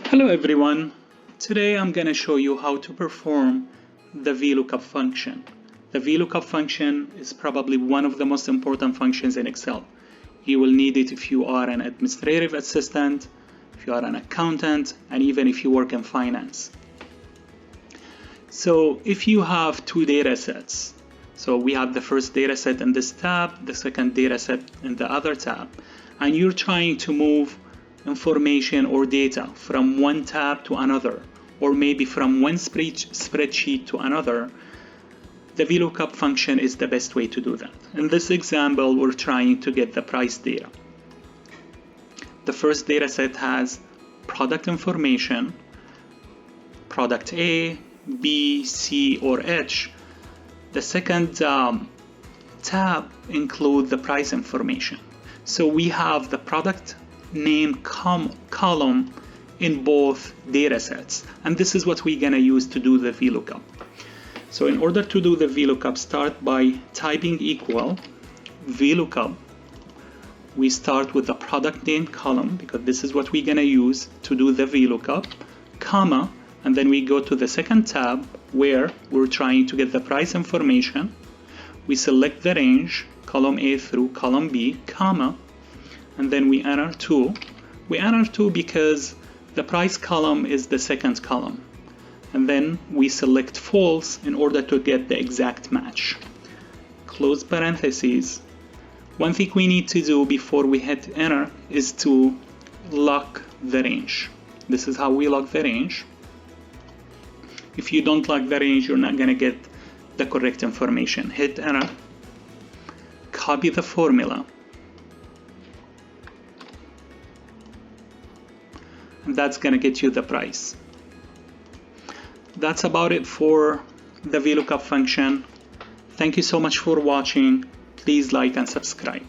Hello everyone. Today I'm going to show you how to perform the Vlookup function. The Vlookup function is probably one of the most important functions in Excel. You will need it if you are an administrative assistant, if you are an accountant, and even if you work in finance. So if you have two data sets, so we have the first data set in this tab, the second data set in the other tab, and you're trying to move information or data from one tab to another, or maybe from one spreadsheet to another, the Vlookup function is the best way to do that. In this example, we're trying to get the price data. The first data set has product information, product A, B, C, or H. The second tab includes the price information. So we have the product name column in both data sets, and this is what we're going to use to do the Vlookup. So in order to do the Vlookup, start by typing equal Vlookup. We start with the product name column because this is what we're going to use to do the Vlookup, comma, and then we go to the second tab where we're trying to get the price information. We select the range, column A through column B, comma, and then we enter 2. We enter 2 because the price column is the second column. And then we select false in order to get the exact match. Close parentheses. One thing we need to do before we hit enter is to lock the range. This is how we lock the range. If you don't lock the range, you're not going to get the correct information. Hit enter. Copy the formula. And that's going to get you the price. That's about it for the Vlookup function. Thank you so much for watching. Please like and subscribe.